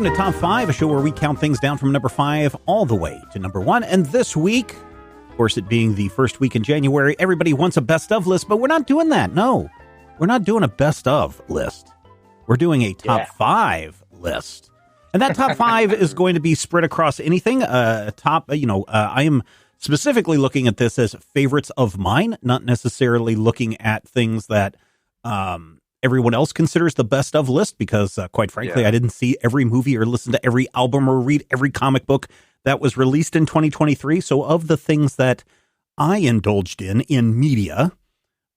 to Top 5, a show where we count things down from number 5 all the way to number 1. And this week, of course, it being the first week in January, everybody wants a best of list, but we're not doing that. No, we're not doing a best of list. We're doing a top 5 list. And that top 5 is going to be spread across anything. I am specifically looking at this as favorites of mine, not necessarily looking at things that everyone else considers the best of list, because quite frankly, I didn't see every movie or listen to every album or read every comic book that was released in 2023. So of the things that I indulged in media,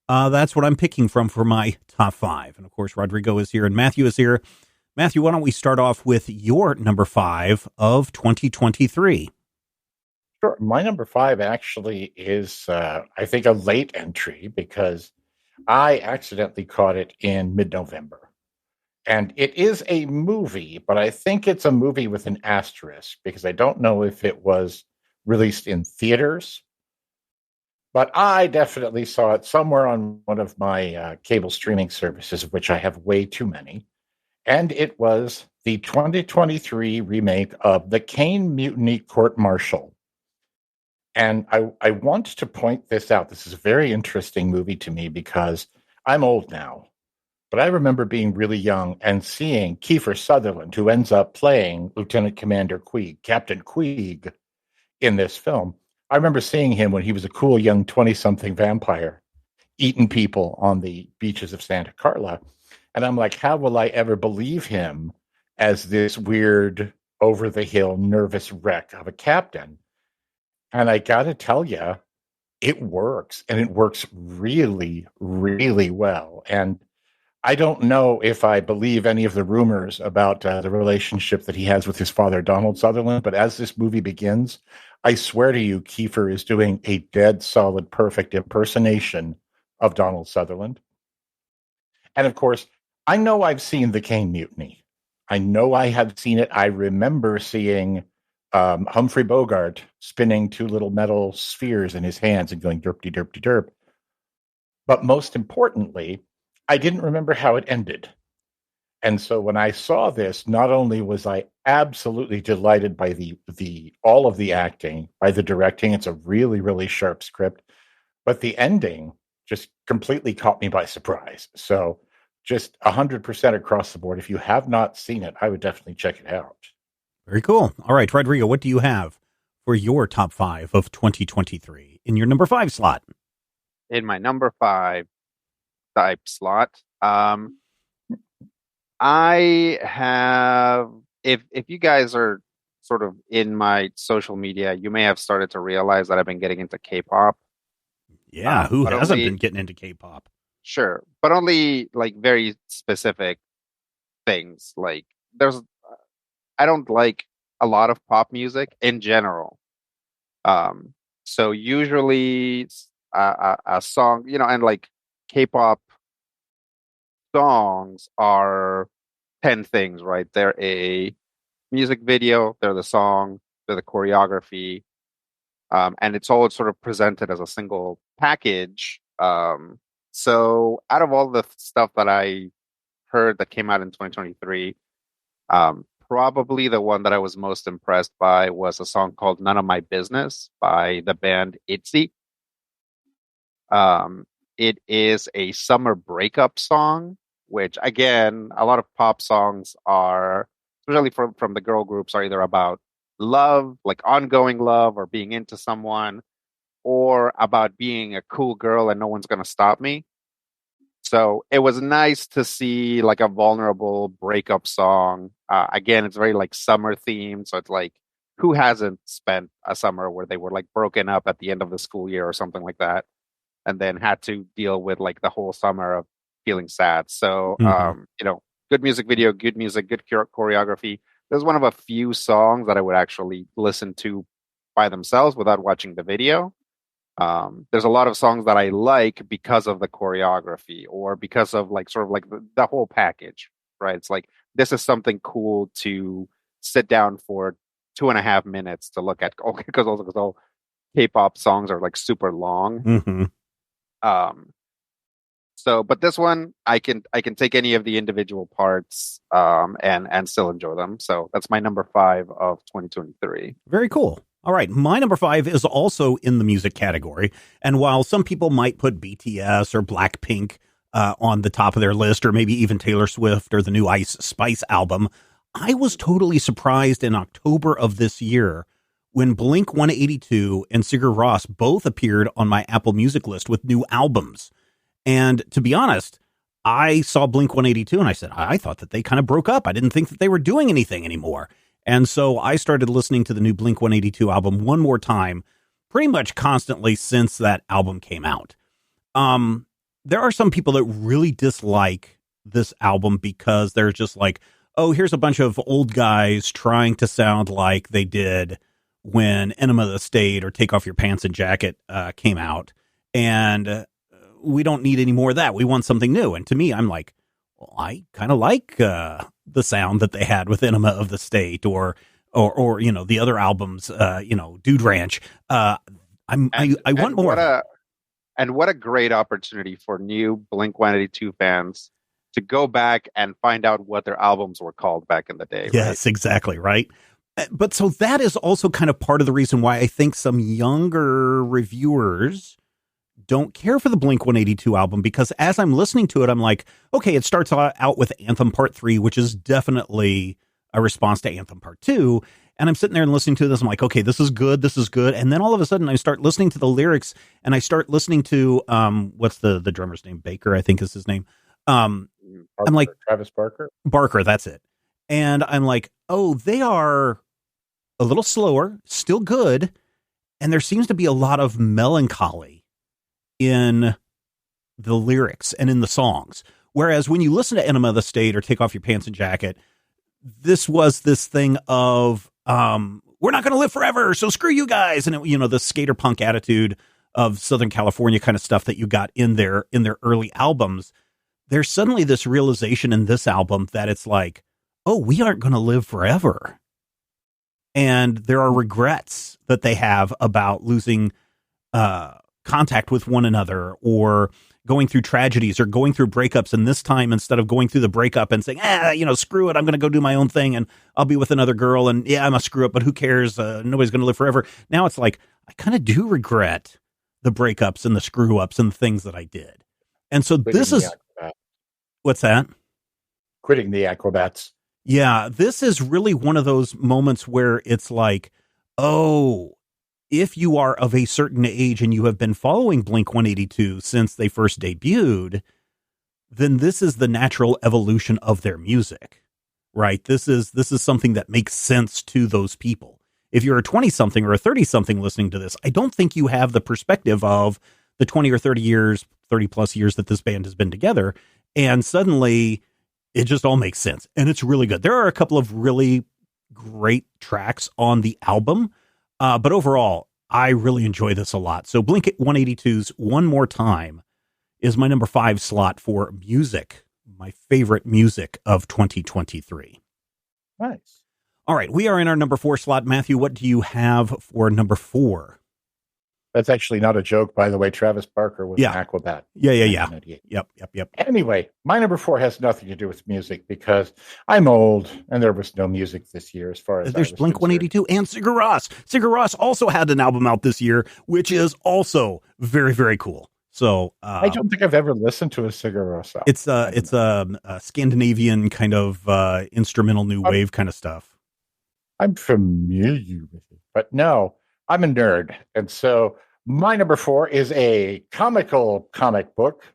that's what I'm picking from for my top 5. And of course, Rodrigo is here and Matthew is here. Matthew, why don't we start off with your number 5 of 2023? Sure. My number 5 actually is, I think, a late entry because I accidentally caught it in mid-November. And it is a movie, but I think it's a movie with an asterisk because I don't know if it was released in theaters. But I definitely saw it somewhere on one of my cable streaming services, of which I have way too many. And it was the 2023 remake of The Caine Mutiny Court Martial. And I want to point this out. This is a very interesting movie to me because I'm old now. But I remember being really young and seeing Kiefer Sutherland, who ends up playing Lieutenant Commander Queeg, Captain Queeg, in this film. I remember seeing him when he was a cool young 20-something vampire eating people on the beaches of Santa Carla. And I'm like, how will I ever believe him as this weird, over-the-hill, nervous wreck of a captain? And I got to tell you, it works. And it works really, really well. And I don't know if I believe any of the rumors about the relationship that he has with his father, Donald Sutherland. But as this movie begins, I swear to you, Kiefer is doing a dead solid, perfect impersonation of Donald Sutherland. And of course, I know I've seen The Caine Mutiny. I know I have seen it. I remember seeing Humphrey Bogart spinning 2 little metal spheres in his hands and going derpty, derpty, derp. But most importantly, I didn't remember how it ended. And so when I saw this, not only was I absolutely delighted by the all of the acting, by the directing, it's a really, really sharp script, but the ending just completely caught me by surprise. So just 100% across the board. If you have not seen it, I would definitely check it out. Very cool. All right, Rodrigo, what do you have for your top 5 of 2023 in your number 5 slot? In my number 5 type slot, I have, if you guys are sort of in my social media, you may have started to realize that I've been getting into K-pop. Yeah, who hasn't been getting into K-pop? Sure, but only like very specific things. Like I don't like a lot of pop music in general. So usually a song, and like K-pop songs are 10 things, right? They're a music video, they're the song, they're the choreography, and it's all sort of presented as a single package. So out of all the stuff that I heard that came out in 2023, probably the one that I was most impressed by was a song called None of My Business by the band ITZY. It is a summer breakup song, which again, a lot of pop songs are, especially from the girl groups, are either about love, like ongoing love or being into someone, or about being a cool girl and no one's going to stop me. So it was nice to see like a vulnerable breakup song. Again, it's very like summer themed. So it's like, who hasn't spent a summer where they were like broken up at the end of the school year or something like that, and then had to deal with like the whole summer of feeling sad. So, good music video, good music, good choreography. This is one of a few songs that I would actually listen to by themselves without watching the video. There's a lot of songs that I like because of the choreography or because of like sort of like the whole package, right? It's like, this is something cool to sit down for 2.5 minutes to look at, because all K-pop songs are like super long. Mm-hmm. So, but this one, I can take any of the individual parts, and still enjoy them. So that's my number 5 of 2023. Very cool. All right. My number 5 is also in the music category. And while some people might put BTS or Blackpink on the top of their list, or maybe even Taylor Swift or the new Ice Spice album, I was totally surprised in October of this year when Blink 182 and Sigur Rós both appeared on my Apple Music list with new albums. And to be honest, I saw Blink 182 and I said, I thought that they kind of broke up. I didn't think that they were doing anything anymore. And so I started listening to the new Blink 182 album one more time, pretty much constantly since that album came out. There are some people that really dislike this album because they're just like, oh, here's a bunch of old guys trying to sound like they did when Enema of the State or Take Off Your Pants and Jacket came out. And we don't need any more of that. We want something new. And to me, I'm like, well, I kind of like the sound that they had with Enema of the State or you know, the other albums, you know, Dude Ranch. I want more. And what a great opportunity for new Blink 182 fans to go back and find out what their albums were called back in the day. Yes, right? Exactly. Right. But so that is also kind of part of the reason why I think some younger reviewers don't care for the Blink 182 album, because as I'm listening to it, I'm like, okay, it starts out with Anthem Part 3, which is definitely a response to Anthem Part 2. And I'm sitting there and listening to this. I'm like, okay, this is good. This is good. And then all of a sudden I start listening to the lyrics and I start listening to, what's the drummer's name? Baker, I think is his name. I'm like, Travis Barker. Barker, that's it. And I'm like, oh, they are a little slower, still good. And there seems to be a lot of melancholy in the lyrics and in the songs. Whereas when you listen to Enema of the State or Take Off Your Pants and Jacket, this was this thing of, we're not going to live forever, so screw you guys. And, you know, the skater punk attitude of Southern California kind of stuff that you got in their early albums. There's suddenly this realization in this album that it's like, oh, we aren't going to live forever. And there are regrets that they have about losing contact with one another, or going through tragedies, or going through breakups. And this time, instead of going through the breakup and saying, you know, screw it, I'm going to go do my own thing and I'll be with another girl. And yeah, I'm a screw up, but who cares? Nobody's going to live forever. Now it's like, I kind of do regret the breakups and the screw ups and the things that I did. And so this is, what's that? Quitting the Acrobats. Yeah, this is really one of those moments where it's like, oh, if you are of a certain age and you have been following Blink 182 since they first debuted, then this is the natural evolution of their music, right? This is something that makes sense to those people. If you're a 20-something or a 30-something listening to this, I don't think you have the perspective of the 20 or 30 years, 30 plus years that this band has been together. And suddenly it just all makes sense. And it's really good. There are a couple of really great tracks on the album. But overall, I really enjoy this a lot. So Blink 182's One More Time is my number 5 slot for music, my favorite music of 2023. Nice. All right, we are in our number 4 slot. Matthew, what do you have for number 4? That's actually not a joke, by the way. Travis Barker was an Acrobat. Yeah. Yep. Anyway, my number 4 has nothing to do with music because I'm old and there was no music this year as far as there's Blink 182 and Sigur Rós. Sigur Rós also had an album out this year, which is also very, very cool. So I don't think I've ever listened to a Sigur Rós album. It's a Scandinavian kind of instrumental new wave kind of stuff. I'm familiar with it, but no. I'm a nerd, and so my number 4 is a comical comic book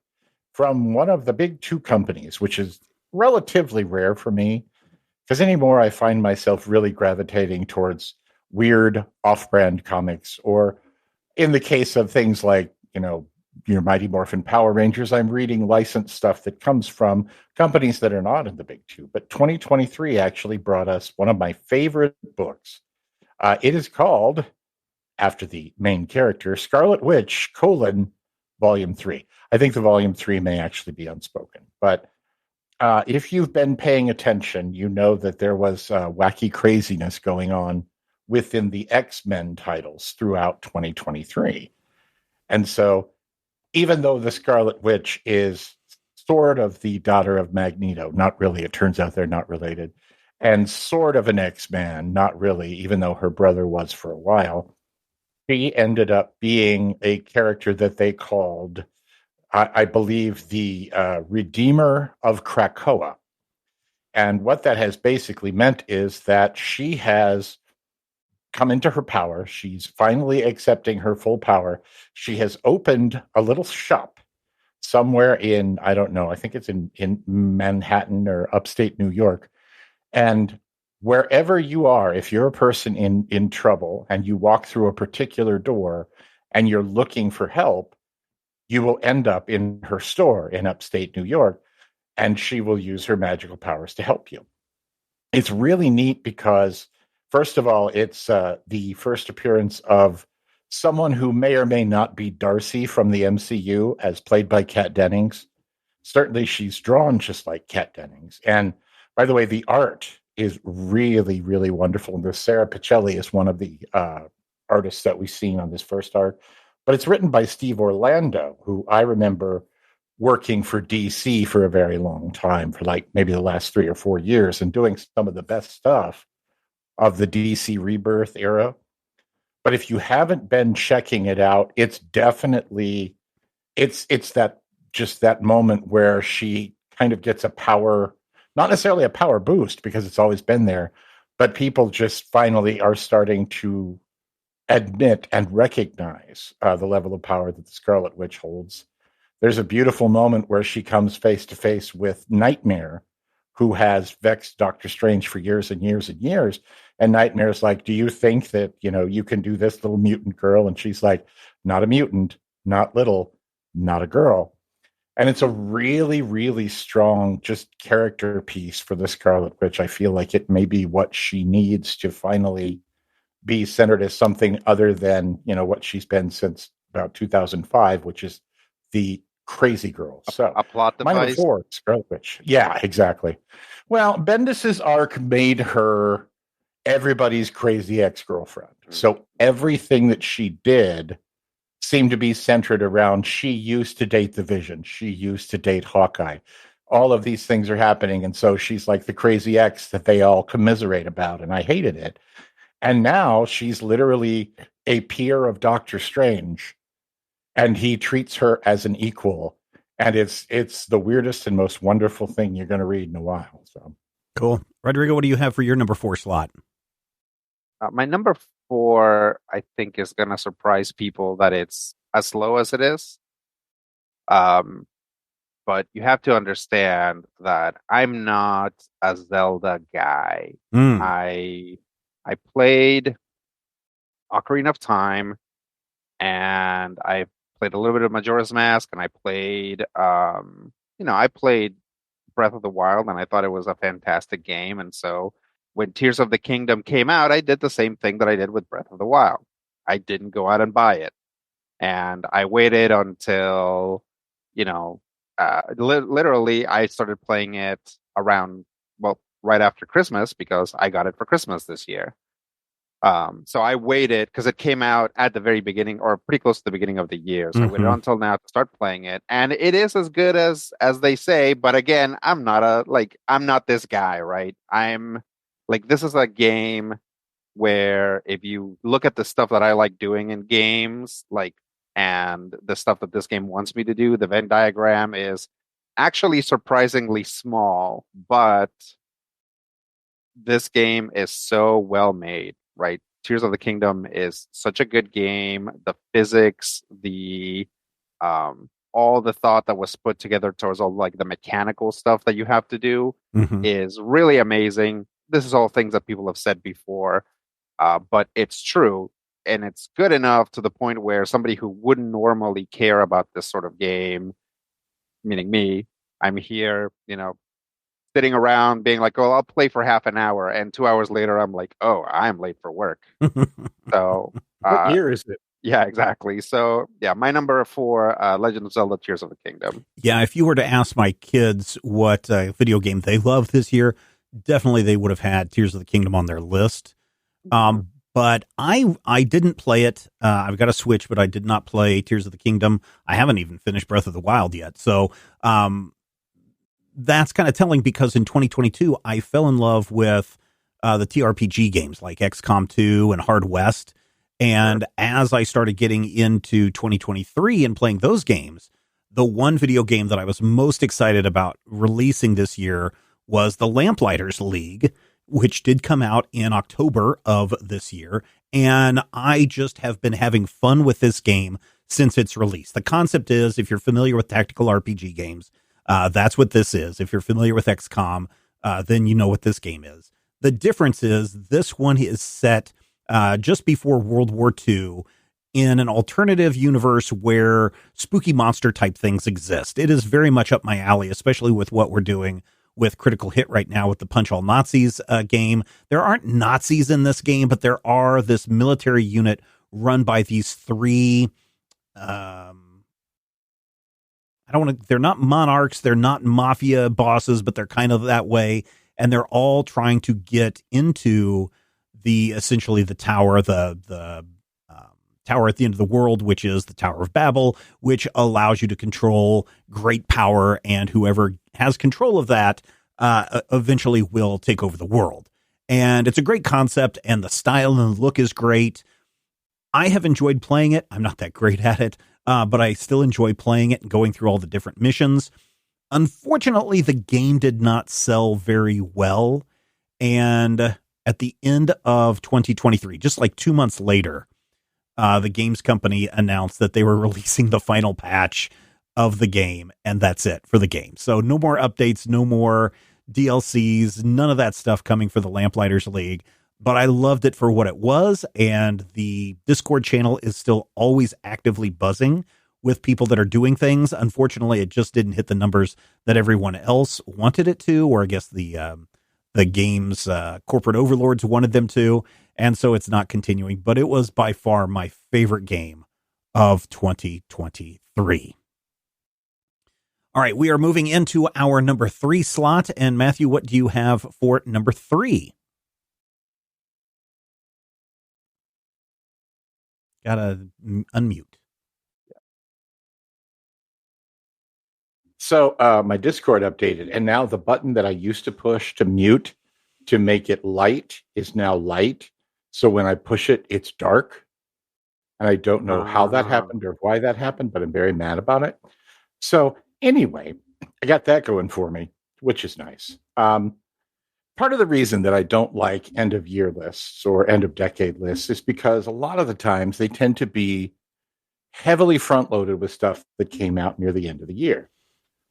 from one of the big 2 companies, which is relatively rare for me, because anymore I find myself really gravitating towards weird off-brand comics, or in the case of things like, you know, your Mighty Morphin Power Rangers, I'm reading licensed stuff that comes from companies that are not in the big 2. But 2023 actually brought us one of my favorite books. It is called, after the main character, Scarlet Witch, Volume 3. I think the Volume 3 may actually be unspoken. But if you've been paying attention, you know that there was wacky craziness going on within the X-Men titles throughout 2023. And so even though the Scarlet Witch is sort of the daughter of Magneto. Not really. It turns out they're not related. And sort of an X-Man. Not really, even though her brother was for a while. She ended up being a character that they called, I believe, the Redeemer of Krakoa. And what that has basically meant is that she has come into her power. She's finally accepting her full power. She has opened a little shop somewhere in, I don't know, I think it's in Manhattan or upstate New York. And wherever you are, if you're a person in trouble and you walk through a particular door and you're looking for help, you will end up in her store in upstate New York, and she will use her magical powers to help you. It's really neat because, first of all, it's the first appearance of someone who may or may not be Darcy from the MCU, as played by Kat Dennings. Certainly, she's drawn just like Kat Dennings. And by the way, the art is really, really wonderful. And this Sarah Pichelli is one of the artists that we've seen on this first arc. But it's written by Steve Orlando, who I remember working for DC for a very long time, for like maybe the last 3 or 4 years, and doing some of the best stuff of the DC Rebirth era. But if you haven't been checking it out, it's definitely it's that just that moment where she kind of gets a power, not necessarily a power boost because it's always been there, but people just finally are starting to admit and recognize the level of power that the Scarlet Witch holds. There's a beautiful moment where she comes face to face with Nightmare, who has vexed Doctor Strange for years and years and years. And Nightmare's like, do you think that, you can do this, little mutant girl? And she's like, not a mutant, not little, not a girl. And it's a really, really strong just character piece for the Scarlet Witch. I feel like it may be what she needs to finally be centered as something other than, what she's been since about 2005, which is the crazy girl. So a plot device. My number 4, Scarlet Witch. Yeah, exactly. Well, Bendis's arc made her everybody's crazy ex-girlfriend. So everything that she did seemed to be centered around, she used to date the Vision. She used to date Hawkeye. All of these things are happening. And so she's like the crazy ex that they all commiserate about. And I hated it. And now she's literally a peer of Doctor Strange, and he treats her as an equal. And it's the weirdest and most wonderful thing you're going to read in a while. So cool. Rodrigo, what do you have for your number 4 slot? My number 4, I think, is going to surprise people that it's as low as it is. But you have to understand that I'm not a Zelda guy. I played Ocarina of Time, and I played a little bit of Majora's Mask, and I played, I played Breath of the Wild, and I thought it was a fantastic game. And so when Tears of the Kingdom came out, I did the same thing that I did with Breath of the Wild. I didn't go out and buy it. And I waited until, literally I started playing it right after Christmas, because I got it for Christmas this year. So I waited because it came out at the very beginning, or pretty close to the beginning of the year. So I waited until now to start playing it, and it is as good as they say. But again, I'm not this guy, right? I'm like, this is a game where if you look at the stuff that I like doing in games, and the stuff that this game wants me to do, the Venn diagram is actually surprisingly small, but this game is so well made, right? Tears of the Kingdom is such a good game. The physics, the all the thought that was put together towards all the mechanical stuff that you have to do is really amazing. This is all things that people have said before, but it's true, and it's good enough to the point where somebody who wouldn't normally care about this sort of game, meaning me, I'm here, sitting around being like, oh, I'll play for half an hour. And 2 hours later, I'm like, oh, I'm late for work. So what year is it? Yeah, exactly. So yeah, my number 4, Legend of Zelda Tears of the Kingdom. Yeah, if you were to ask my kids what video game they love this year, definitely they would have had Tears of the Kingdom on their list. But I didn't play it. I've got a Switch, but I did not play Tears of the Kingdom. I haven't even finished Breath of the Wild yet. So that's kind of telling because in 2022, I fell in love with the TRPG games like XCOM 2 and Hard West. And as I started getting into 2023 and playing those games, the one video game that I was most excited about releasing this year was the Lamplighters League, which did come out in October of this year. And I just have been having fun with this game since its release. The concept is, if you're familiar with tactical RPG games, that's what this is. If you're familiar with XCOM, then you know what this game is. The difference is this one is set just before World War II in an alternative universe where spooky monster type things exist. It is very much up my alley, especially with what we're doing with Critical Hit right now with the Punch All Nazis game. There aren't Nazis in this game, but there are this military unit run by these three, they're not monarchs, they're not mafia bosses, but they're kind of that way. And they're all trying to get into essentially the tower, the tower at the end of the world, which is the Tower of Babel, which allows you to control great power, and whoever has control of that eventually will take over the world. And it's a great concept, and the style and the look is great. I have enjoyed playing it. I'm not that great at it, but I still enjoy playing it and going through all the different missions. Unfortunately, the game did not sell very well, and at the end of 2023, just like 2 months later, the games company announced that they were releasing the final patch of the game, and that's it for the game. So no more updates, no more DLCs, none of that stuff coming for the Lamplighters League. But I loved it for what it was, and the Discord channel is still always actively buzzing with people that are doing things. Unfortunately, it just didn't hit the numbers that everyone else wanted it to, or I guess the game's corporate overlords wanted them to, and so it's not continuing. But it was by far my favorite game of 2023. All right, we are moving into our number 3 slot, and Matthew, what do you have for number 3? Gotta unmute. So my Discord updated, and now the button that I used to push to mute to make it light is now light. So when I push it, it's dark. And I don't know how that happened or why that happened, but I'm very mad about it. So anyway, I got that going for me, which is nice. Part of the reason that I don't like end of year lists or end of decade lists is because a lot of the times they tend to be heavily front loaded with stuff that came out near the end of the year.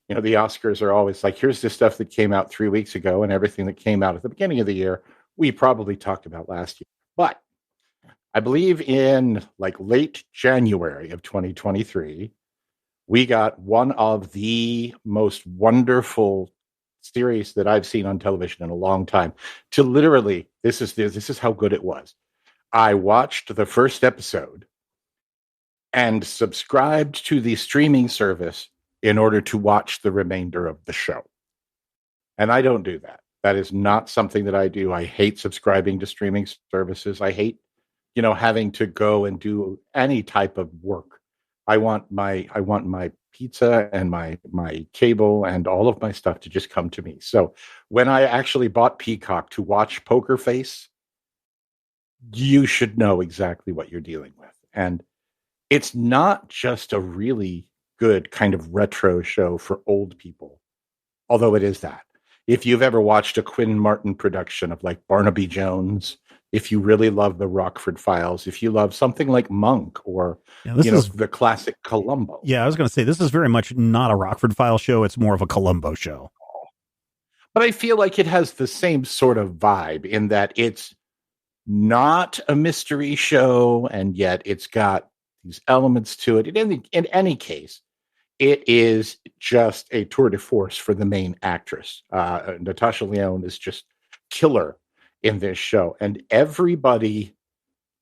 You know, the Oscars are always like, here's the stuff that came out 3 weeks ago, and everything that came out at the beginning of the year, we probably talked about last year. But I believe in like late January of 2023, we got one of the most wonderful series that I've seen on television in a long time. To literally, this is how good it was. I watched the first episode and subscribed to the streaming service in order to watch the remainder of the show. And I don't do that. That is not something that I do. I hate subscribing to streaming services. I hate, having to go and do any type of work. I want my pizza and my cable and all of my stuff to just come to me. So when I actually bought Peacock to watch Poker Face, you should know exactly what you're dealing with. And it's not just a really good kind of retro show for old people, although it is that. If you've ever watched a Quinn Martin production of like Barnaby Jones, if you really love the Rockford Files, if you love something like Monk or the classic Columbo. Yeah, I was going to say, this is very much not a Rockford File show. It's more of a Columbo show. But I feel like it has the same sort of vibe in that it's not a mystery show, and yet it's got these elements to it. In any case, it is just a tour de force for the main actress. Natasha Lyonne is just killer in this show. And everybody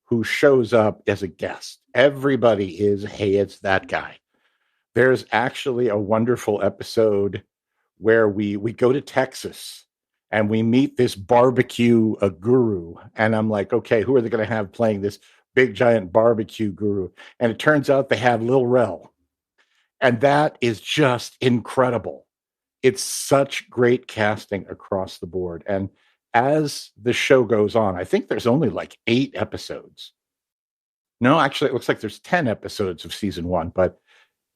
who shows up as a guest, everybody is, hey, it's that guy. There's actually a wonderful episode where we go to Texas and we meet this barbecue guru. And I'm like, okay, who are they going to have playing this big giant barbecue guru? And it turns out they have Lil Rel. And that is just incredible. it's such great casting across the board. And as the show goes on, I think there's only like 8 episodes. No, actually, it looks like there's 10 episodes of season 1, but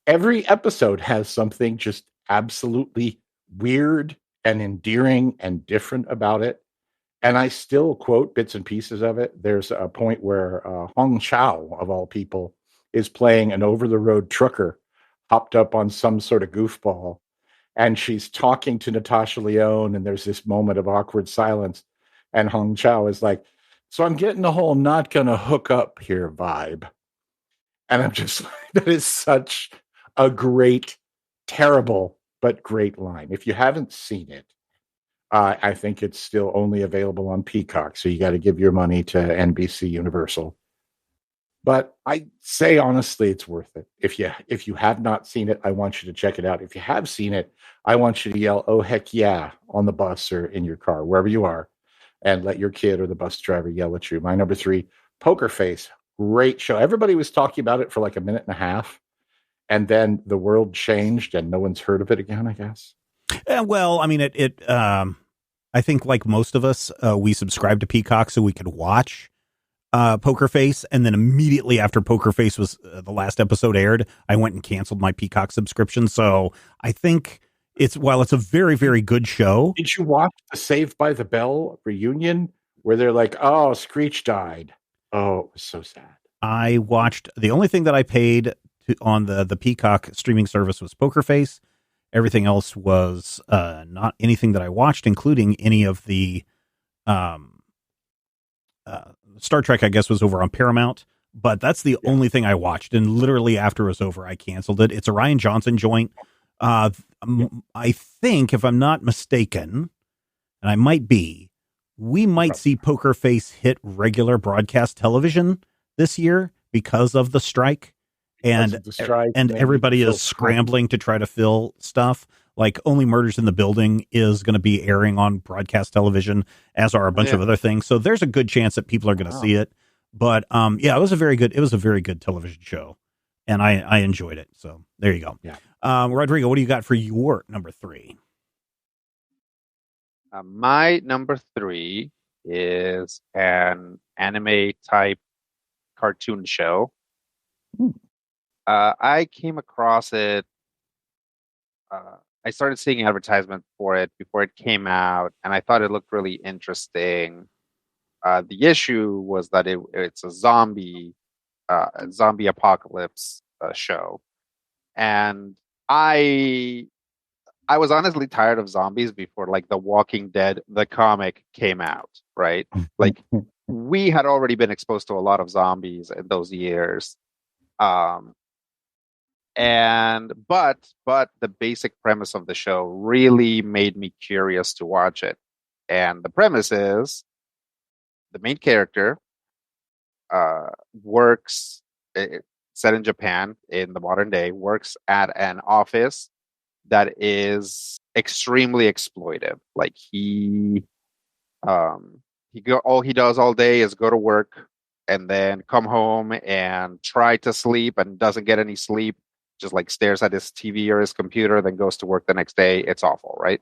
every episode has something just absolutely weird and endearing and different about it. And I still quote bits and pieces of it. There's a point where Hong Chao, of all people, is playing an over-the-road trucker hopped up on some sort of goofball. And she's talking to Natasha Lyonne, and there's this moment of awkward silence. And Hong Chao is like, so I'm getting the whole not gonna hook up here vibe. And I'm just like, that is such a great, terrible, but great line. If you haven't seen it, I think it's still only available on Peacock, so you got to give your money to NBC Universal. But I say honestly, it's worth it. If you have not seen it, I want you to check it out. If you have seen it, I want you to yell, "Oh heck yeah!" on the bus or in your car, wherever you are, and let your kid or the bus driver yell at you. My number 3, Poker Face, great show. Everybody was talking about it for like a minute and a half, and then the world changed, and no one's heard of it again, I guess. Well, I mean, I think like most of us, we subscribed to Peacock so we could watch Poker Face, and then immediately after Poker Face was the last episode aired, I went and canceled my Peacock subscription. So I think while it's a very, very good show. Did you watch the Saved by the Bell reunion where they're like, "Oh, Screech died"? Oh, it was so sad. I watched, the only thing that I paid on the Peacock streaming service was Poker Face. Everything else was not anything that I watched, including any of the Star Trek, I guess, was over on Paramount. But that's the only thing I watched. And literally after it was over, I canceled it. It's a Ryan Johnson joint. I think, if I'm not mistaken, and I might be, we might see Poker Face hit regular broadcast television this year because of the strike. And everybody is scrambling to try to fill stuff. Like Only Murders in the Building is going to be airing on broadcast television, as are a bunch of other things. So there's a good chance that people are going to see it. But it was a very good television show, and I enjoyed it. So there you go. Yeah. Rodrigo, what do you got for your number 3? My number 3 is an anime type cartoon show. I came across it. I started seeing advertisement for it before it came out, and I thought it looked really interesting. The issue was that it's a zombie apocalypse show, and I was honestly tired of zombies before, like, The Walking Dead, the comic, came out. Right, like we had already been exposed to a lot of zombies in those years. But the basic premise of the show really made me curious to watch it. And the premise is the main character works, set in Japan in the modern day, works at an office that is extremely exploitive. Like all he does all day is go to work and then come home and try to sleep and doesn't get any sleep. Just like stares at his TV or his computer, then goes to work the next day. It's awful, right?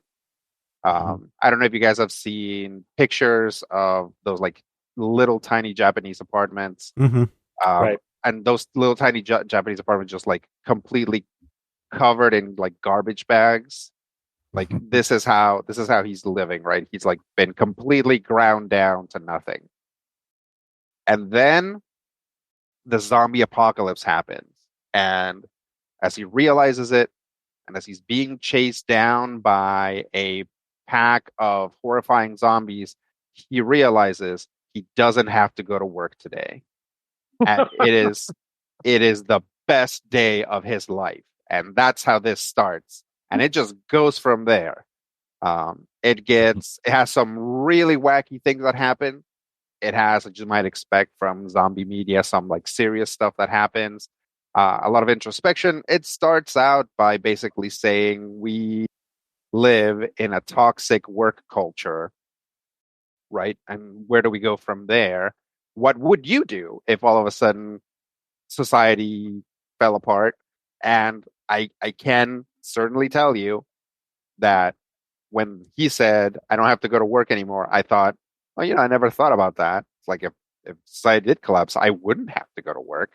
I don't know if you guys have seen pictures of those like little tiny Japanese apartments. Right. And those little tiny Japanese apartments just like completely covered in like garbage bags. Like this is how he's living, right? He's like been completely ground down to nothing. And then the zombie apocalypse happens. And as he realizes it, and as he's being chased down by a pack of horrifying zombies, he realizes he doesn't have to go to work today. And it is the best day of his life. And that's how this starts. And it just goes from there. It has some really wacky things that happen. It has, as you might expect from zombie media, some like serious stuff that happens. A lot of introspection. It starts out by basically saying we live in a toxic work culture, right? And where do we go from there? What would you do if all of a sudden society fell apart? And I can certainly tell you that when he said, I don't have to go to work anymore, I thought, well, I never thought about that. It's like if society did collapse, I wouldn't have to go to work.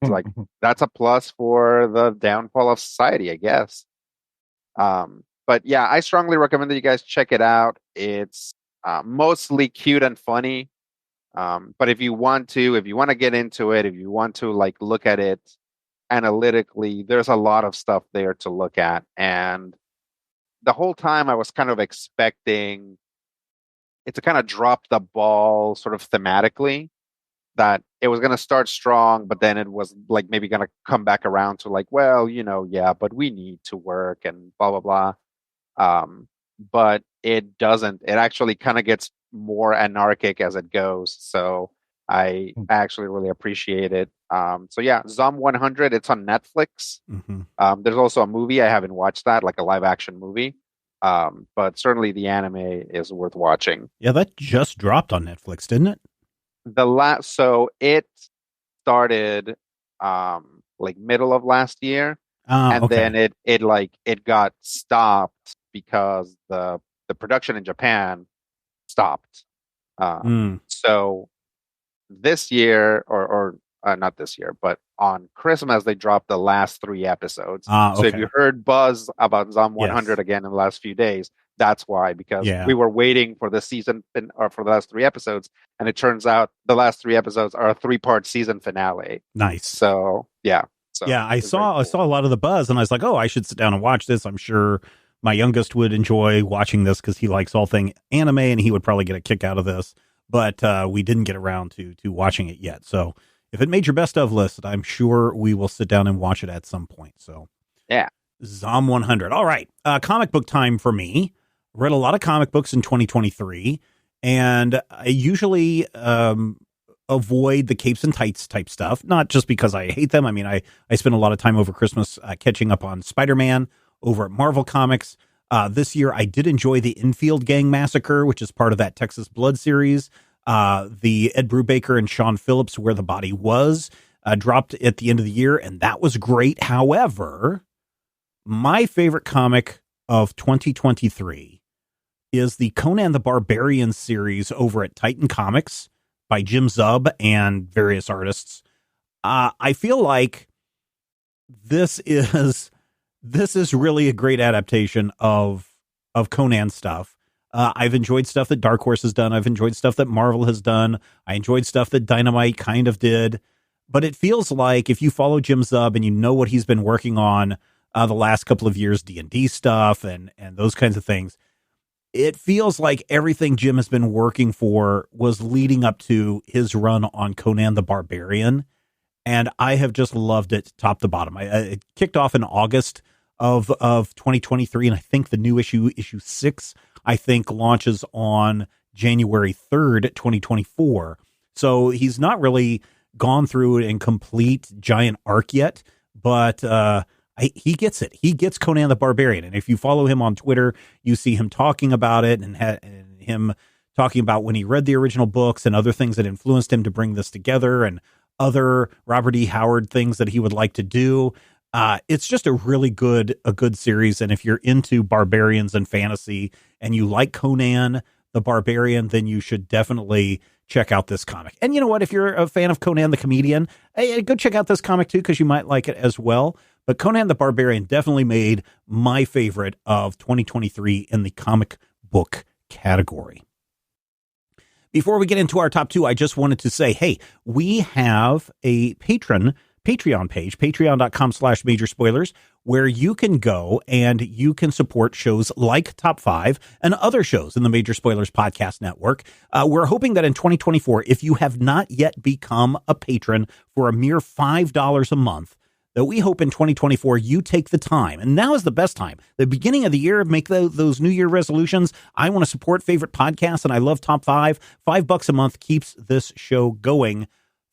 It's like, that's a plus for the downfall of society, I guess. But yeah, I strongly recommend that you guys check it out. It's mostly cute and funny. But if you want to get into it, if you want to like look at it analytically, there's a lot of stuff there to look at. And the whole time I was kind of expecting it to kind of drop the ball sort of thematically, that it was going to start strong, but then it was like maybe going to come back around to like, well, yeah, but we need to work and blah, blah, blah. But it doesn't. It actually kind of gets more anarchic as it goes. So I actually really appreciate it. So yeah, Zom 100, it's on Netflix. There's also a movie. I haven't watched that, like a live action movie. But certainly the anime is worth watching. Yeah, that just dropped on Netflix, didn't it? So it started like middle of last year, and okay. then it got stopped because the production in Japan stopped. So this year, or not this year, but on Christmas, they dropped the last 3 episodes. Okay. So if you heard buzz about Zom 100 again in the last few days, that's why, because we were waiting for the season or for the last 3 episodes, and it turns out the last 3 episodes are a 3-part season finale. Nice. So yeah. So yeah, I saw a lot of the buzz, and I was like, oh, I should sit down and watch this. I'm sure my youngest would enjoy watching this because he likes all thing anime, and he would probably get a kick out of this. But we didn't get around to watching it yet. So if it made your best of list, I'm sure we will sit down and watch it at some point. So yeah, Zom 100. All right, comic book time for me. Read a lot of comic books in 2023, and I usually avoid the capes and tights type stuff, not just because I hate them. I mean, I spent a lot of time over Christmas catching up on Spider-Man over at Marvel Comics. This year, I did enjoy the Infield Gang Massacre, which is part of that Texas Blood series. The Ed Brubaker and Sean Phillips, Where the Body Was, dropped at the end of the year, and that was great. However, my favorite comic of 2023 is the Conan the Barbarian series over at Titan Comics by Jim Zub and various artists. I feel like this is really a great adaptation of Conan stuff. I've enjoyed stuff that Dark Horse has done. I've enjoyed stuff that Marvel has done. I enjoyed stuff that Dynamite kind of did. But it feels like if you follow Jim Zub and you know what he's been working on the last couple of years, D&D stuff and those kinds of things, it feels like everything Jim has been working for was leading up to his run on Conan the Barbarian. And I have just loved it top to bottom. It kicked off in August of 2023. And I think the new issue 6, I think launches on January 3rd, 2024. So he's not really gone through it in complete giant arc yet, but he gets it. He gets Conan the Barbarian. And if you follow him on Twitter, you see him talking about it and him talking about when he read the original books and other things that influenced him to bring this together and other Robert E. Howard things that he would like to do. It's just a really good series. And if you're into barbarians and fantasy and you like Conan the Barbarian, then you should definitely check out this comic. And you know what? If you're a fan of Conan the Comedian, hey, go check out this comic too, because you might like it as well. But Conan the Barbarian definitely made my favorite of 2023 in the comic book category. Before we get into our top 2, I just wanted to say, hey, we have a Patreon page, patreon.com/major spoilers, where you can go and you can support shows like Top 5 and other shows in the Major Spoilers Podcast Network. We're hoping that in 2024, if you have not yet become a patron for a mere $5 a month, that we hope in 2024 you take the time. And now is the best time. The beginning of the year, make those New Year resolutions. I want to support favorite podcasts, and I love Top 5. $5 a month keeps this show going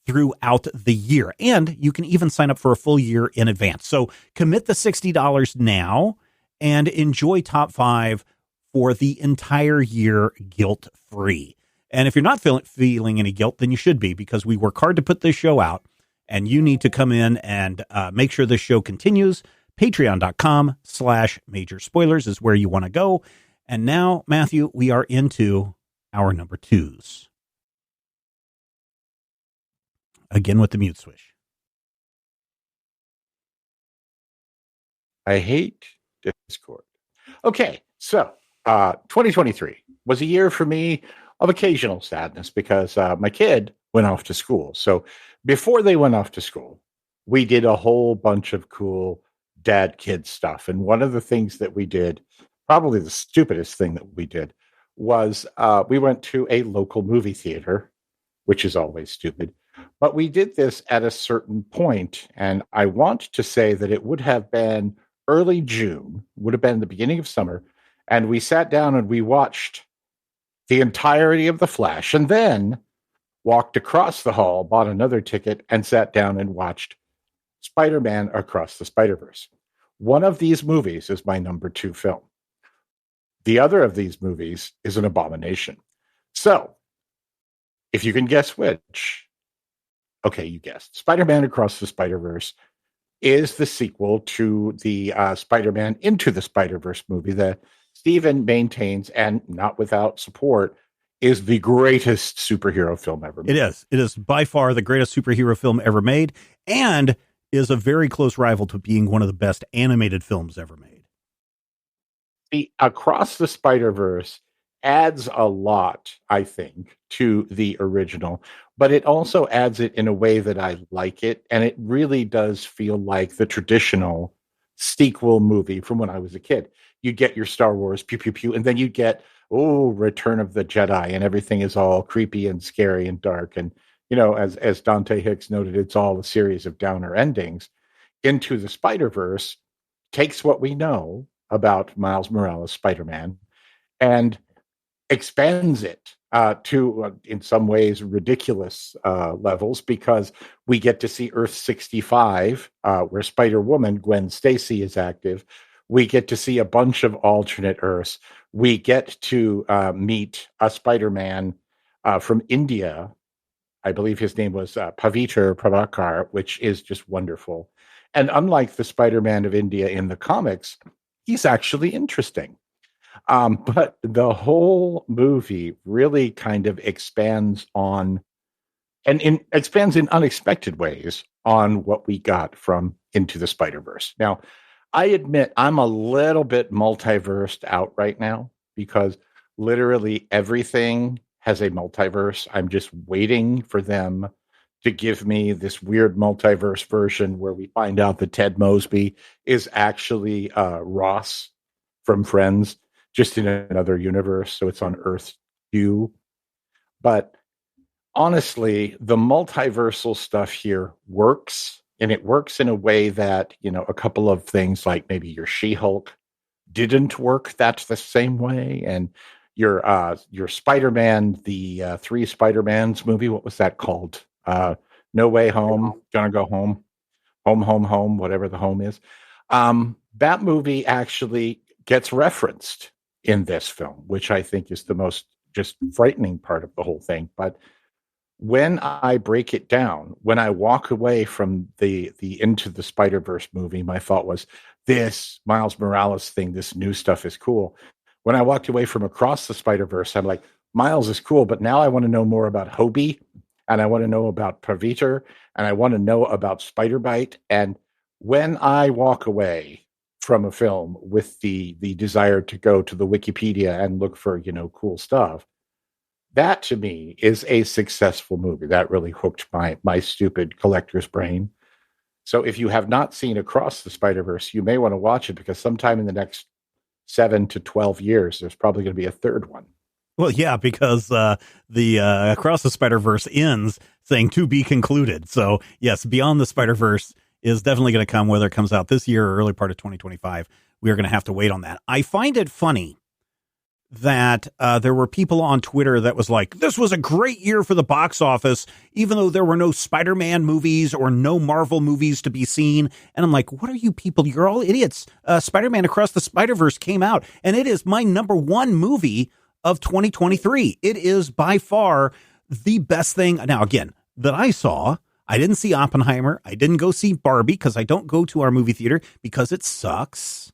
throughout the year. And you can even sign up for a full year in advance. So commit the $60 now and enjoy Top 5 for the entire year guilt-free. And if you're not feeling any guilt, then you should be, because we work hard to put this show out. And you need to come in and make sure this show continues, Patreon.com/major spoilers is where you want to go. And now, Matthew, we are into our number twos. Again with the mute switch. I hate Discord. Okay, so 2023 was a year for me of occasional sadness because my kid went off to school. So before they went off to school, we did a whole bunch of cool dad-kid stuff. And one of the things that we did, probably the stupidest thing that we did, was we went to a local movie theater, which is always stupid. But we did this at a certain point, and I want to say that it would have been early June, would have been the beginning of summer, and we sat down and we watched the entirety of The Flash, and then walked across the hall, bought another ticket, and sat down and watched Spider-Man Across the Spider-Verse. One of these movies is my number 2 film. The other of these movies is an abomination. So, if you can guess which, okay, you guessed. Spider-Man Across the Spider-Verse is the sequel to the Spider-Man Into the Spider-Verse movie that Steven maintains, and not without support, is the greatest superhero film ever made. It is. It is by far the greatest superhero film ever made, and is a very close rival to being one of the best animated films ever made. The Across the Spider-Verse adds a lot, I think, to the original, but it also adds it in a way that I like it, and it really does feel like the traditional sequel movie from when I was a kid. You get your Star Wars, pew, pew, pew, and then you get, Return of the Jedi, and everything is all creepy and scary and dark, and, as Dante Hicks noted, it's all a series of downer endings. Into the Spider-Verse takes what we know about Miles Morales' Spider-Man and expands it to, in some ways, ridiculous levels, because we get to see Earth 65, where Spider-Woman, Gwen Stacy, is active. We get to see a bunch of alternate Earths. We get to meet a Spider-Man from India. I believe his name was Paviter Prabhakar, which is just wonderful. And unlike the Spider-Man of India in the comics, he's actually interesting. But the whole movie really kind of expands on, and expands in unexpected ways on what we got from Into the Spider-Verse. Now, I admit I'm a little bit multiversed out right now, because literally everything has a multiverse. I'm just waiting for them to give me this weird multiverse version where we find out that Ted Mosby is actually Ross from Friends, just in another universe. So it's on Earth 2. But honestly, the multiversal stuff here works. And it works in a way that, a couple of things like maybe your She-Hulk didn't work that the same way. And your Spider-Man, the 3 Spider-Mans movie, what was that called? No Way Home, Gonna Go Home, Home, whatever the home is. That movie actually gets referenced in this film, which I think is the most just frightening part of the whole thing. But when I break it down, when I walk away from the Into the Spider-Verse movie, my thought was, this Miles Morales thing, this new stuff is cool. When I walked away from Across the Spider-Verse, I'm like, Miles is cool, but now I want to know more about Hobie, and I want to know about Paviter, and I want to know about Spider-Bite. And when I walk away from a film with the desire to go to the Wikipedia and look for, cool stuff, that to me is a successful movie. That really hooked my stupid collector's brain. So if you have not seen Across the Spider-Verse, you may want to watch it, because sometime in the next 7 to 12 years, there's probably going to be a third one. Well, yeah, because the Across the Spider-Verse ends saying to be concluded. So yes, Beyond the Spider-Verse is definitely going to come, whether it comes out this year or early part of 2025. We are going to have to wait on that. I find it funny that there were people on Twitter that was like, this was a great year for the box office, even though there were no Spider-Man movies or no Marvel movies to be seen. And I'm like, what are you people? You're all idiots. Spider-Man Across the Spider-Verse came out, and it is my number 1 movie of 2023. It is by far the best thing. Now, again, that I saw. I didn't see Oppenheimer. I didn't go see Barbie because I don't go to our movie theater because it sucks.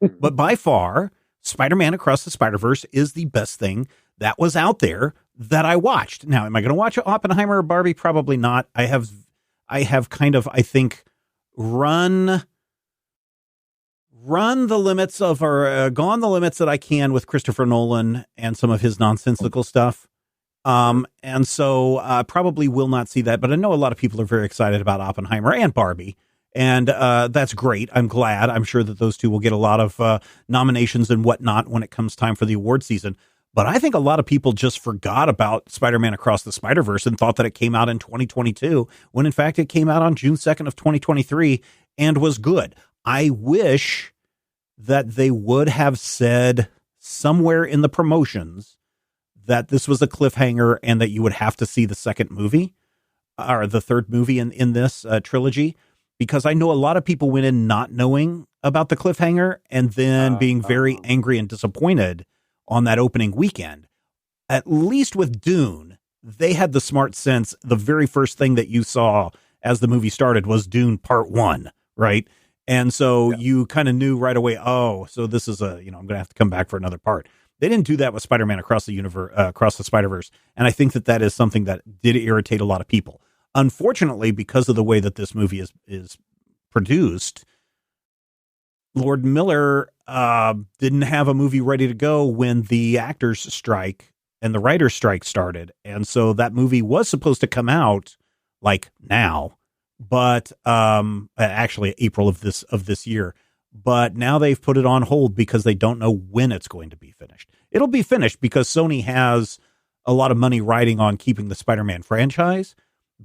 But by far, Spider-Man Across the Spider-Verse is the best thing that was out there that I watched. Now, am I going to watch Oppenheimer or Barbie? Probably not. I have kind of, I think, run the limits of, or gone the limits that I can with Christopher Nolan and some of his nonsensical stuff. And so probably will not see that, but I know a lot of people are very excited about Oppenheimer and Barbie. And that's great. I'm glad. I'm sure that those two will get a lot of nominations and whatnot when it comes time for the award season. But I think a lot of people just forgot about Spider-Man Across the Spider-Verse and thought that it came out in 2022, when in fact it came out on June 2nd of 2023 and was good. I wish that they would have said somewhere in the promotions that this was a cliffhanger and that you would have to see the second movie or the third movie in this trilogy, because I know a lot of people went in not knowing about the cliffhanger and then being very angry and disappointed on that opening weekend. At least with Dune, they had the smart sense. The very first thing that you saw as the movie started was Dune Part 1, right? And so you kind of knew right away, oh, so this is I'm going to have to come back for another part. They didn't do that with Spider-Man Across the Universe, Across the Spider-Verse. And I think that is something that did irritate a lot of people. Unfortunately, because of the way that this movie is produced, Lord Miller didn't have a movie ready to go when the actors strike and the writers strike started. And so that movie was supposed to come out like now, but actually April of this year. But now they've put it on hold because they don't know when it's going to be finished. It'll be finished because Sony has a lot of money riding on keeping the Spider-Man franchise,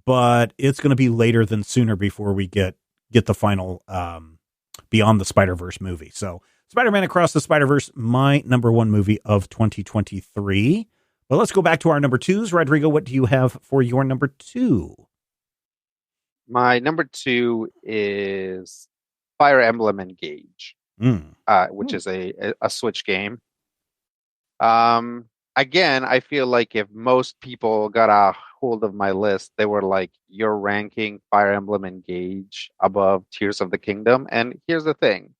but it's going to be later than sooner before we get the final Beyond the Spider-Verse movie. So Spider-Man Across the Spider-Verse, my number one movie of 2023. Well, let's go back to our number twos. Rodrigo, what do you have for your number two? My number two is Fire Emblem Engage, which is a Switch game. Again, I feel like if most people got a hold of my list, they were like, you're ranking Fire Emblem Engage above Tears of the Kingdom. And here's the thing.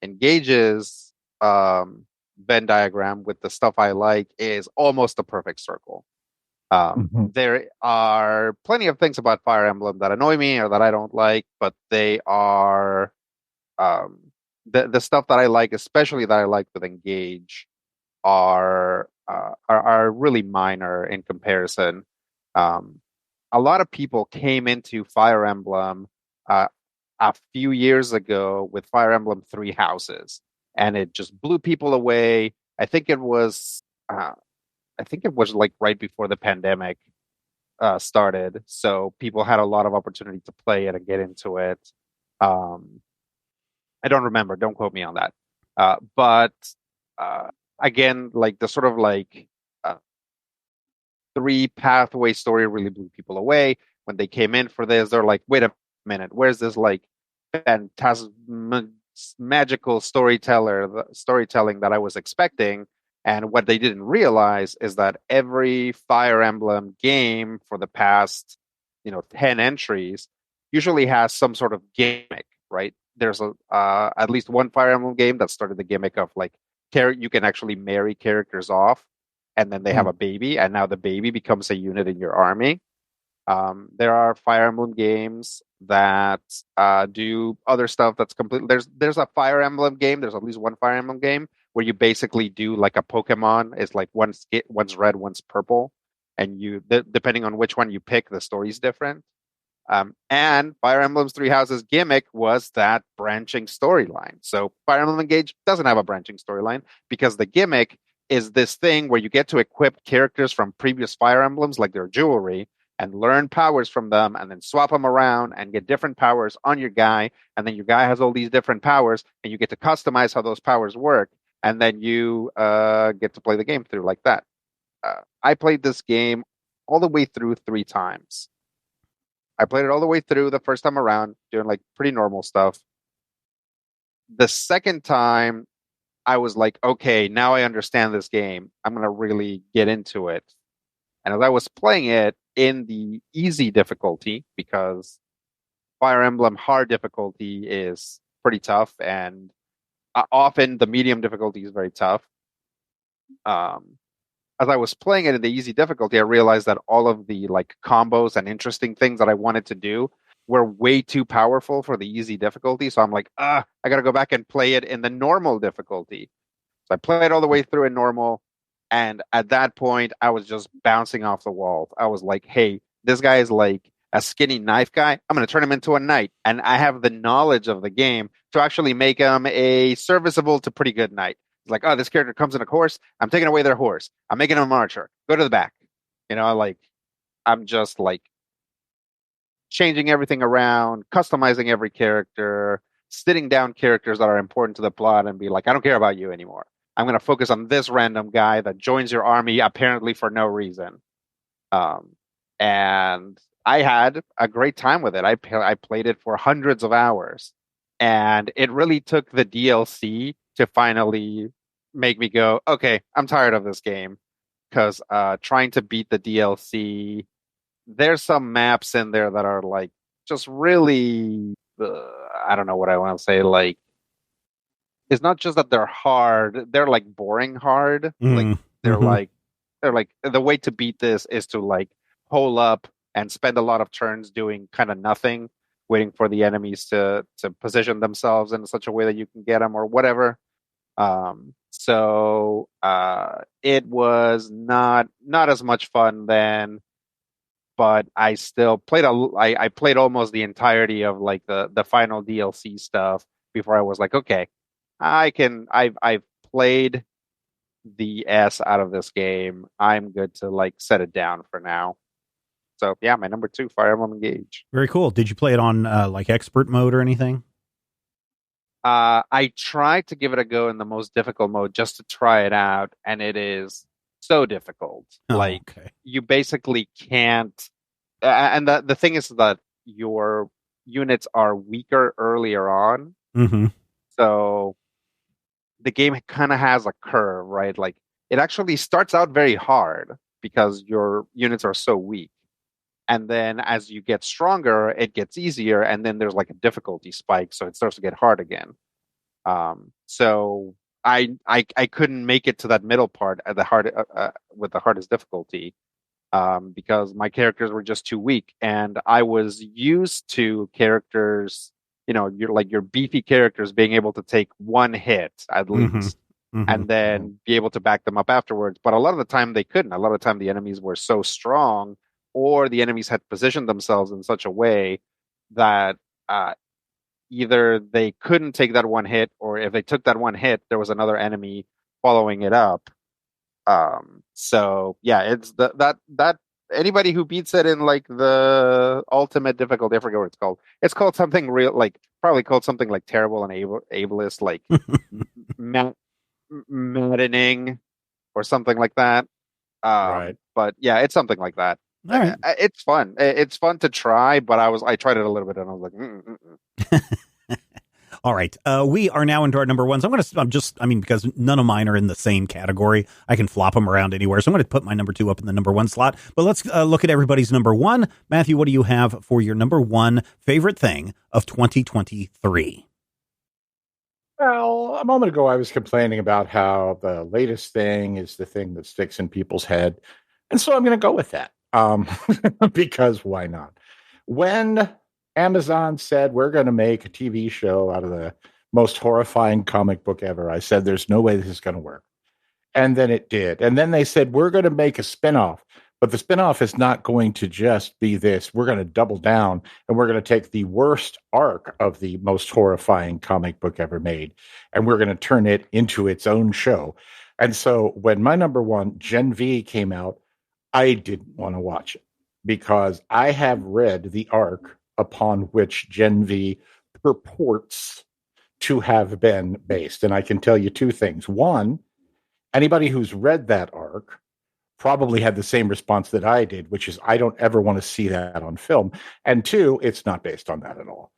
Engage's Venn diagram with the stuff I like is almost a perfect circle. There are plenty of things about Fire Emblem that annoy me or that I don't like, but they are the stuff that I like, especially that I like with Engage, are really minor in comparison. A lot of people came into Fire Emblem a few years ago with Fire Emblem Three Houses, and it just blew people away. I think it was like right before the pandemic started, so people had a lot of opportunity to play it and get into it. I don't remember. Don't quote me on that. But again, like the sort of like three pathway story really blew people away. When they came in for this, they're like, wait a minute, where's this like magical storytelling that I was expecting? And what they didn't realize is that every Fire Emblem game for the past, 10 entries usually has some sort of gimmick, right? There's at least one Fire Emblem game that started the gimmick of like you can actually marry characters off, and then they have a baby, and now the baby becomes a unit in your army. There are Fire Emblem games that do other stuff that's completely. There's a Fire Emblem game. There's at least one Fire Emblem game where you basically do like a Pokemon. It's like one's red, one's purple, and depending on which one you pick, the story's different. And Fire Emblem's Three Houses gimmick was that branching storyline. So Fire Emblem Engage doesn't have a branching storyline because the gimmick is this thing where you get to equip characters from previous Fire Emblems, like their jewelry, and learn powers from them, and then swap them around and get different powers on your guy. And then your guy has all these different powers, and you get to customize how those powers work. And then you get to play the game through like that. I played this game all the way through 3 times. I played it all the way through the first time around, doing like pretty normal stuff. The second time, I was like, okay, now I understand this game. I'm going to really get into it. And as I was playing it in the easy difficulty, because Fire Emblem hard difficulty is pretty tough, and often the medium difficulty is very tough. Um, as I was playing it in the easy difficulty, I realized that all of the like combos and interesting things that I wanted to do were way too powerful for the easy difficulty. So I'm like, I gotta go back and play it in the normal difficulty. So I played all the way through in normal, and at that point, I was just bouncing off the walls. I was like, hey, this guy is like a skinny knife guy. I'm gonna turn him into a knight, and I have the knowledge of the game to actually make him a serviceable to pretty good knight. It's like, oh, this character comes in a horse. I'm taking away their horse. I'm making him a archer. Go to the back. Like I'm just like changing everything around, customizing every character, sitting down characters that are important to the plot and be like, I don't care about you anymore. I'm going to focus on this random guy that joins your army apparently for no reason. And I had a great time with it. I played it for hundreds of hours, and it really took the DLC to finally make me go, okay, I'm tired of this game, because trying to beat the DLC, there's some maps in there that are like just really, I don't know what I want to say. Like, it's not just that they're hard; they're like boring hard. Like they're like the way to beat this is to like hole up and spend a lot of turns doing kind of nothing, waiting for the enemies to position themselves in such a way that you can get them or whatever. So it was not as much fun then, but I still played I played almost the entirety of like the final DLC stuff before I was like, okay, I've played the S out of this game. I'm good to like set it down for now. So yeah, my number 2, Fire Emblem Engage. Very cool. Did you play it on like expert mode or anything? I tried to give it a go in the most difficult mode just to try it out, and it is so difficult. You basically can't. And the thing is that your units are weaker earlier on. Mm-hmm. So the game kind of has a curve, right? Like it actually starts out very hard because your units are so weak. And then as you get stronger, it gets easier. And then there's like a difficulty spike. So it starts to get hard again. So I couldn't make it to that middle part at with the hardest difficulty, because my characters were just too weak. And I was used to characters, your beefy characters being able to take one hit at least. And then be able to back them up afterwards. But a lot of the time they couldn't. A lot of the time the enemies were so strong, or the enemies had positioned themselves in such a way that either they couldn't take that one hit, or if they took that one hit, there was another enemy following it up. So yeah, it's that anybody who beats it in like the ultimate difficulty, I forget what it's called. It's called something real, like probably called something like terrible and ableist, like maddening or something like that. Right. But yeah, it's something like that. All right. It's fun. It's fun to try, but I tried it a little bit and I was like, All right. We are now into our number ones. Because none of mine are in the same category, I can flop them around anywhere. So I'm going to put my number 2 up in the number 1 slot. But let's look at everybody's number 1. Matthew, what do you have for your number 1 favorite thing of 2023? Well, a moment ago, I was complaining about how the latest thing is the thing that sticks in people's head. And so I'm going to go with that. Because why not? When Amazon said we're going to make a TV show out of the most horrifying comic book ever, I said there's no way this is going to work. And then it did. And then they said we're going to make a spinoff, but the spinoff is not going to just be this. We're going to double down, and we're going to take the worst arc of the most horrifying comic book ever made, and we're going to turn it into its own show. And so when my number 1, Gen V, came out, I didn't want to watch it because I have read the arc upon which Gen V purports to have been based. And I can tell you 2 things. One, anybody who's read that arc probably had the same response that I did, which is I don't ever want to see that on film. And 2, it's not based on that at all.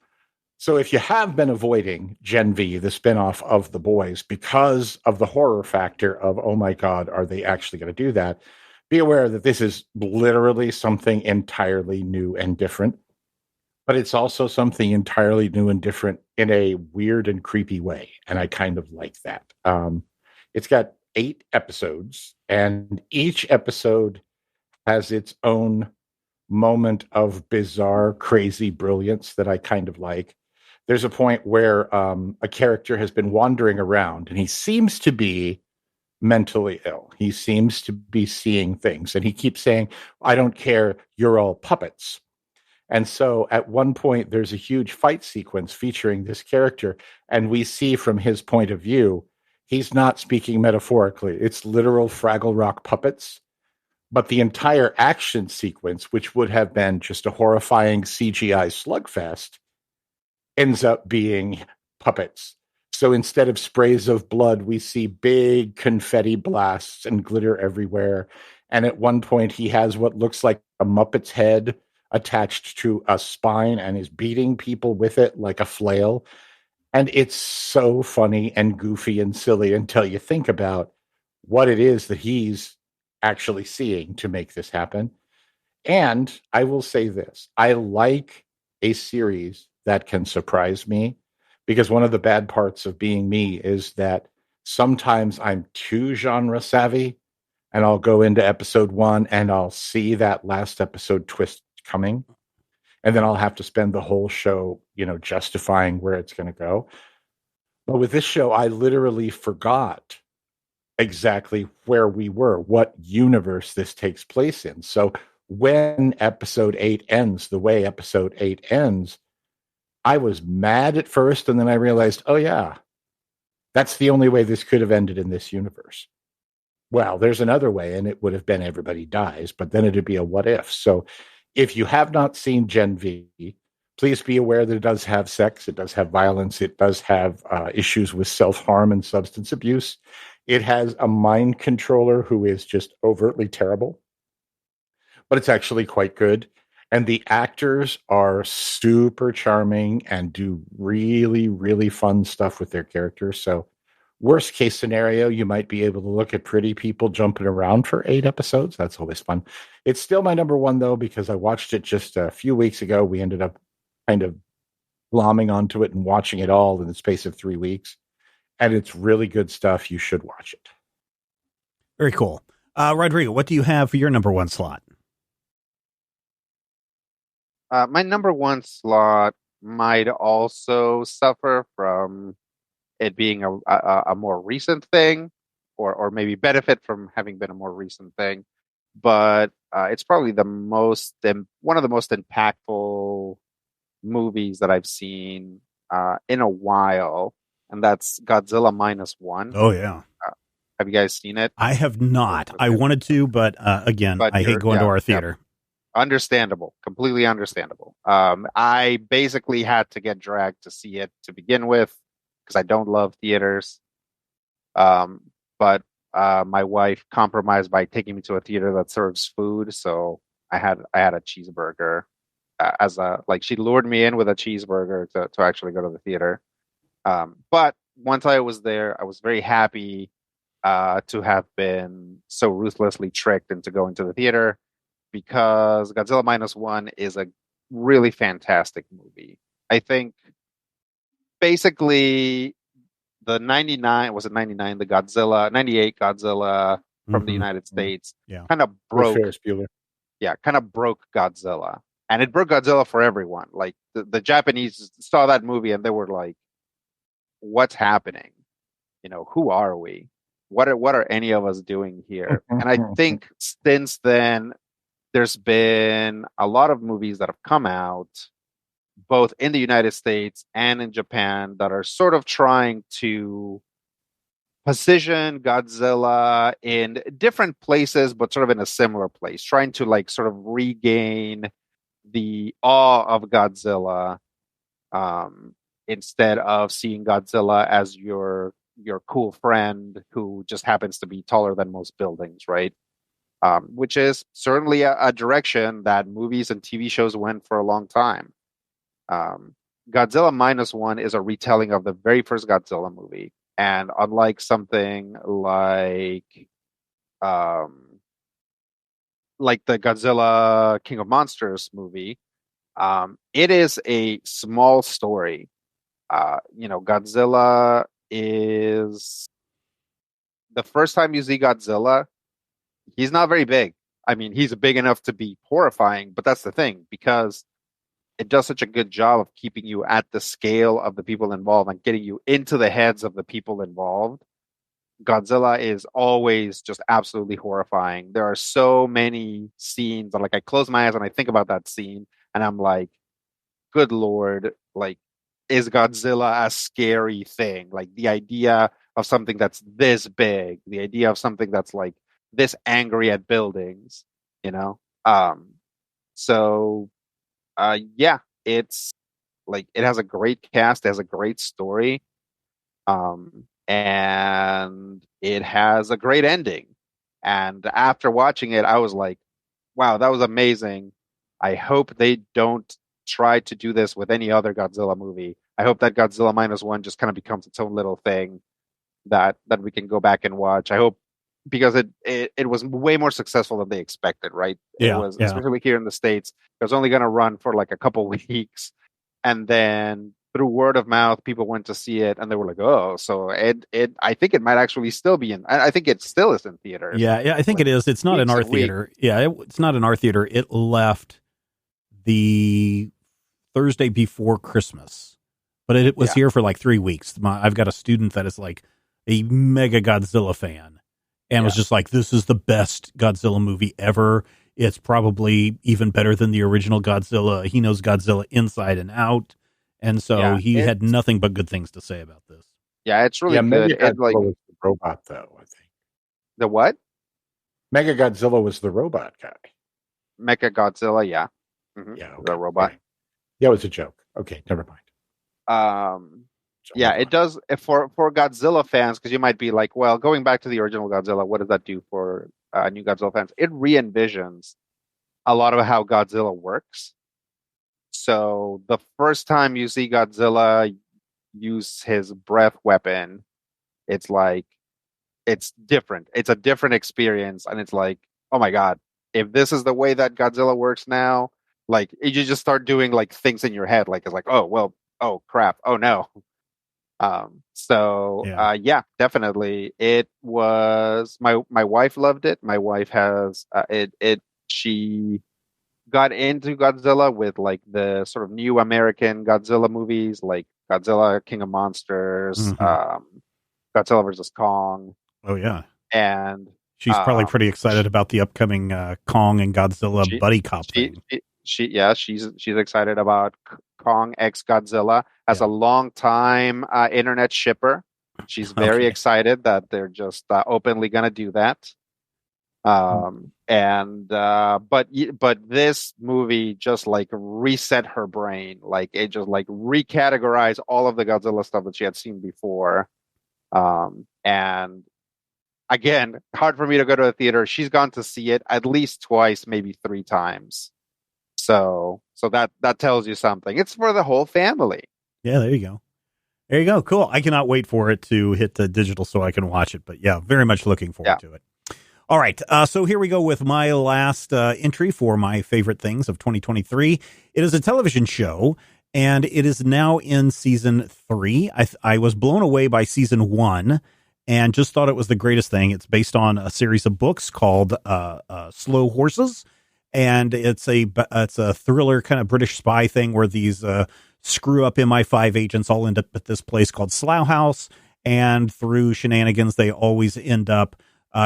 So if you have been avoiding Gen V, the spinoff of The Boys, because of the horror factor of, oh my God, are they actually going to do that? be aware that this is literally something entirely new and different, but it's also something entirely new and different in a weird and creepy way. And I kind of like that. It's got 8 episodes, and each episode has its own moment of bizarre, crazy brilliance that I kind of like. There's a point where a character has been wandering around and he seems to be mentally ill. He seems to be seeing things, and he keeps saying, I don't care, you're all puppets. And so at one point, there's a huge fight sequence featuring this character, and we see from his point of view, he's not speaking metaphorically. It's literal Fraggle Rock puppets. But the entire action sequence, which would have been just a horrifying CGI slugfest, ends up being puppets. So instead of sprays of blood, we see big confetti blasts and glitter everywhere. And at one point, he has what looks like a Muppet's head attached to a spine and is beating people with it like a flail. And it's so funny and goofy and silly until you think about what it is that he's actually seeing to make this happen. And I will say this, I like a series that can surprise me, because one of the bad parts of being me is that sometimes I'm too genre savvy, and I'll go into episode 1 and I'll see that last episode twist coming. And then I'll have to spend the whole show, justifying where it's going to go. But with this show, I literally forgot exactly where we were, what universe this takes place in. So when episode 8 ends the way episode 8 ends, I was mad at first, and then I realized, oh yeah, that's the only way this could have ended in this universe. Well, there's another way, and it would have been everybody dies, but then it'd be a what if. So if you have not seen Gen V, please be aware that it does have sex, it does have violence, it does have issues with self-harm and substance abuse. It has a mind controller who is just overtly terrible, but it's actually quite good. And the actors are super charming and do really, really fun stuff with their characters. So worst case scenario, you might be able to look at pretty people jumping around for 8 episodes. That's always fun. It's still my number 1, though, because I watched it just a few weeks ago. We ended up kind of glomming onto it and watching it all in the space of 3 weeks. And it's really good stuff. You should watch it. Very cool. Rodrigo, what do you have for your number 1 slot? My number 1 slot might also suffer from it being a more recent thing, or maybe benefit from having been a more recent thing. But it's probably one of the most impactful movies that I've seen in a while, and that's Godzilla -1. Oh, yeah. Have you guys seen it? I have not. I wanted to, but again, I hate going to our theater. Yeah. Understandable. Completely understandable. I basically had to get dragged to see it to begin with, because I don't love theaters. But my wife compromised by taking me to a theater that serves food, so I had a cheeseburger she lured me in with a cheeseburger to actually go to the theater. But once I was there, I was very happy to have been so ruthlessly tricked into going to the theater, because Godzilla -1 is a really fantastic movie. I think basically the 99, was it 99? The Godzilla, 98 Godzilla from the United States kind of broke. Kind of broke Godzilla. And it broke Godzilla for everyone. Like the Japanese saw that movie and they were like, what's happening? Who are we? What are any of us doing here? And I think since then, there's been a lot of movies that have come out, both in the United States and in Japan, that are sort of trying to position Godzilla in different places, but sort of in a similar place, trying to sort of regain the awe of Godzilla, instead of seeing Godzilla as your cool friend who just happens to be taller than most buildings, right? Which is certainly a direction that movies and TV shows went for a long time. Godzilla -1 is a retelling of the very first Godzilla movie. And unlike something like like the Godzilla King of Monsters movie, it is a small story. Godzilla is the first time you see Godzilla, he's not very big. I mean, he's big enough to be horrifying, but that's the thing, because it does such a good job of keeping you at the scale of the people involved and getting you into the heads of the people involved. Godzilla is always just absolutely horrifying. There are so many scenes that, like, I close my eyes and I think about that scene and I'm like, good Lord, like, is Godzilla a scary thing? Like, the idea of something that's this big, the idea of something that's like this angry at buildings, you know? So yeah, it's like, it has a great cast, it has a great story, and it has a great ending. And after watching it, I was like, wow, that was amazing. I hope they don't try to do this with any other Godzilla movie. I hope that Godzilla minus one just kind of becomes its own little thing that we can go back and watch. I hope, because it was way more successful than they expected, right? It was, especially here in the States, it was only going to run for like a couple weeks. And then through word of mouth, people went to see it and they were like, oh, so I think it might actually still be I think it still is in theaters. Yeah, I think it is. It's not in our theater. Yeah, it's not in our theater. It left the Thursday before Christmas, but it was here for like 3 weeks. I've got a student that is like a mega Godzilla fan and was just like, this is the best Godzilla movie ever. It's probably even better than the original Godzilla. He knows Godzilla inside and out. And so he had nothing but good things to say about this. Yeah, it's really good. Mega Godzilla was the robot, though, I think. The what? Mega Godzilla was the robot guy. Mecha Godzilla, yeah. Mm-hmm. Yeah, okay. The robot. Okay. Yeah, it was a joke. Okay, never mind. Yeah, it does for Godzilla fans, because you might be like, well, going back to the original Godzilla, what does that do for new Godzilla fans? It re-envisions a lot of how Godzilla works. So the first time you see Godzilla use his breath weapon, it's like, it's different. It's a different experience. And it's like, oh my God, if this is the way that Godzilla works now, like, you just start doing like things in your head. Like, it's like, oh, well, oh crap. Oh no. Yeah, definitely. It was, my wife loved it. My wife has, she got into Godzilla with like the sort of new American Godzilla movies, like Godzilla King of Monsters, Godzilla versus Kong. Oh yeah. And she's probably pretty excited about the upcoming Kong and Godzilla buddy cop thing. She's excited about Kong x Godzilla. As a long time internet shipper, she's very excited that they're just openly going to do that. But this movie just like reset her brain. Like, it just like recategorized all of the Godzilla stuff that she had seen before. And again, hard for me to go to a theater. She's gone to see it at least twice, maybe 3 times. So that tells you something. It's for the whole family. Yeah, there you go. There you go. Cool. I cannot wait for it to hit the digital so I can watch it. But yeah, very much looking forward to it. All right. So here we go with my last entry for my favorite things of 2023. It is a television show, and it is now in season 3. I was blown away by season 1 and just thought it was the greatest thing. It's based on a series of books called Slow Horses. And it's a thriller kind of British spy thing where these screw up MI5 agents all end up at this place called Slough House. And through shenanigans, they always end up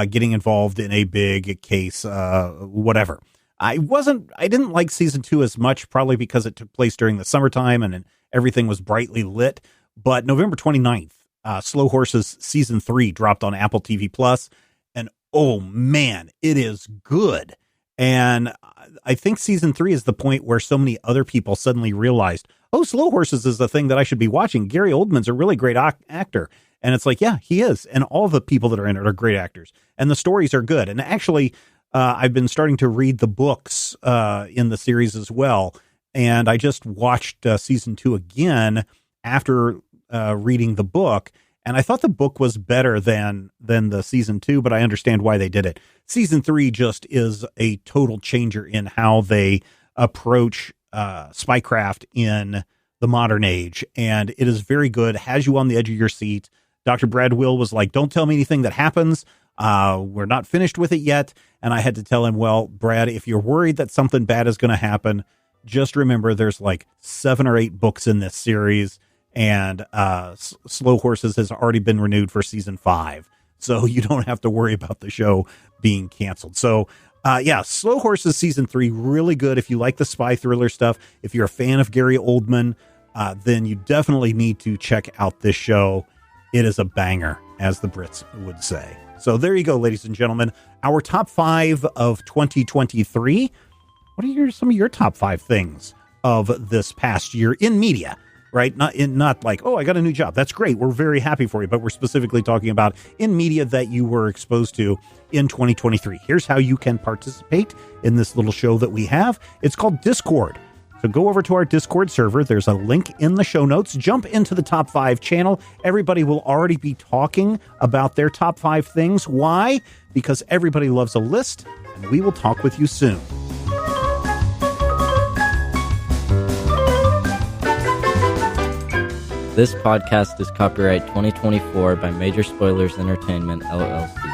getting involved in a big case, whatever. I didn't like season 2 as much, probably because it took place during the summertime and everything was brightly lit. But November 29th, Slow Horses season 3 dropped on Apple TV Plus. And oh man, it is good. And I think season 3 is the point where so many other people suddenly realized, oh, Slow Horses is the thing that I should be watching. Gary Oldman's a really great actor. And it's like, yeah, he is. And all the people that are in it are great actors. And the stories are good. And actually, I've been starting to read the books in the series as well. And I just watched season 2 again after reading the book. And I thought the book was better than the season 2, but I understand why they did it. Season 3 just is a total changer in how they approach spycraft in the modern age. And it is very good, has you on the edge of your seat. Dr. Brad Will was like, don't tell me anything that happens. We're not finished with it yet. And I had to tell him, well, Brad, if you're worried that something bad is going to happen, just remember there's like 7 or 8 books in this series. And Slow Horses has already been renewed for season 5. So you don't have to worry about the show being canceled. So, Slow Horses season 3, really good. If you like the spy thriller stuff, if you're a fan of Gary Oldman, then you definitely need to check out this show. It is a banger, as the Brits would say. So there you go, ladies and gentlemen. Our top 5 of 2023. What are some of your top 5 things of this past year in media? Right? Not like, oh, I got a new job. That's great. We're very happy for you. But we're specifically talking about in media that you were exposed to in 2023. Here's how you can participate in this little show that we have. It's called Discord. So go over to our Discord server. There's a link in the show notes. Jump into the top 5 channel. Everybody will already be talking about their top 5 things. Why? Because everybody loves a list, and we will talk with you soon. This podcast is copyright 2024 by Major Spoilers Entertainment, LLC.